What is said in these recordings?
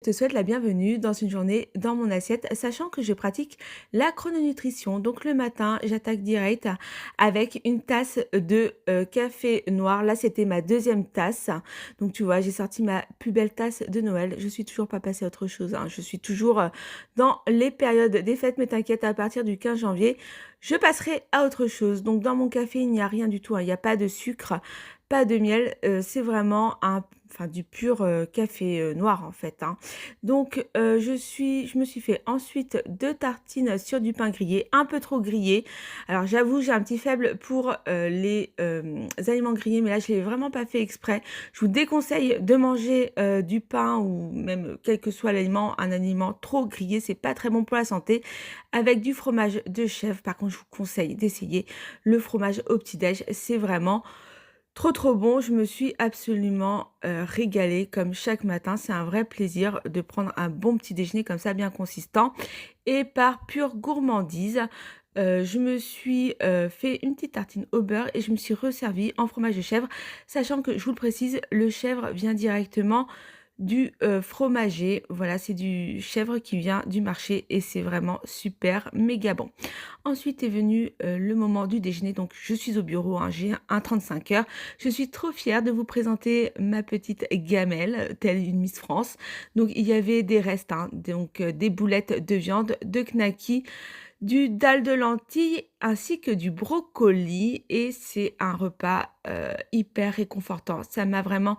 Je te souhaite la bienvenue dans une journée dans mon assiette, sachant que je pratique la chrononutrition. Donc le matin, j'attaque direct avec une tasse de café noir. Là, c'était ma deuxième tasse. Donc tu vois, j'ai sorti ma plus belle tasse de Noël. Je suis toujours pas passée à autre chose, hein. Je suis toujours dans les périodes des fêtes, mais t'inquiète, à partir du 15 janvier, je passerai à autre chose. Donc dans mon café, il n'y a rien du tout, hein. Il n'y a pas de sucre, pas de miel. C'est vraiment du pur café noir en fait, hein. Donc, je me suis fait ensuite 2 tartines sur du pain grillé, un peu trop grillé. Alors j'avoue, j'ai un petit faible pour, les, aliments grillés, mais là, je l'ai vraiment pas fait exprès. Je vous déconseille de manger, du pain ou même quel que soit l'aliment, un aliment trop grillé, c'est pas très bon pour la santé. Avec du fromage de chèvre, par contre, je vous conseille d'essayer le fromage au petit déj, c'est vraiment trop, trop bon. Je me suis absolument, régalée comme chaque matin. C'est un vrai plaisir de prendre un bon petit déjeuner comme ça, bien consistant et par pure gourmandise, je me suis, fait une petite tartine au beurre et je me suis resservie en fromage de chèvre, sachant que, je vous le précise, le chèvre vient directement du, fromager. Voilà, c'est du chèvre qui vient du marché et c'est vraiment super méga bon. Ensuite est venu, le moment du déjeuner, donc je suis au bureau, hein, j'ai un 35 heures. Je suis trop fière de vous présenter ma petite gamelle, telle une Miss France. Donc il y avait des restes, hein, donc des boulettes de viande, de knacky, du dalle de lentilles ainsi que du brocoli et c'est un repas, hyper réconfortant. Ça m'a vraiment,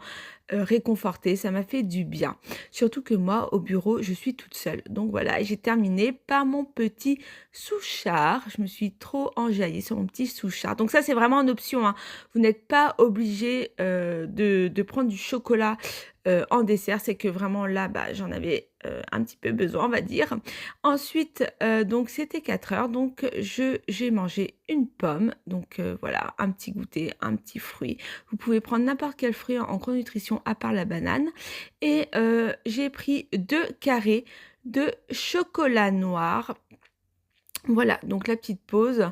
réconfortée, ça m'a fait du bien. Surtout que moi, au bureau, je suis toute seule. Donc voilà, j'ai terminé par mon petit souchard. Je me suis trop enjaillée sur mon petit souchard. Donc ça, c'est vraiment une option, hein. Vous n'êtes pas obligé, de prendre du chocolat, en dessert. C'est que vraiment là, bah, j'en avais, un petit peu besoin, on va dire. Ensuite, donc c'était 4 heures, donc j'ai mangé une pomme, donc voilà, un petit goûter, un petit fruit. Vous pouvez prendre n'importe quel fruit en chrononutrition à part la banane et j'ai pris 2 carrés de chocolat noir. Voilà, donc la petite pause,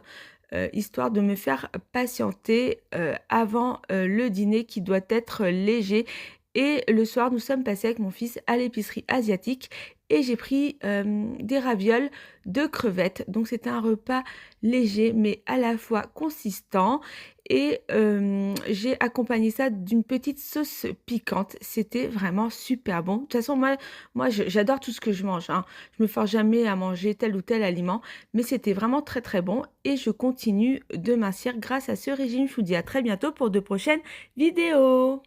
histoire de me faire patienter, avant, le dîner qui doit être léger et le soir, nous sommes passés avec mon fils à l'épicerie asiatique et j'ai pris, des ravioles de crevettes. Donc c'était un repas léger, mais à la fois consistant et j'ai accompagné ça d'une petite sauce piquante. C'était vraiment super bon. De toute façon, moi j'adore tout ce que je mange, hein. Je me force jamais à manger tel ou tel aliment, mais c'était vraiment très, très bon et je continue de mincir grâce à ce régime. Je vous dis à très bientôt pour de prochaines vidéos.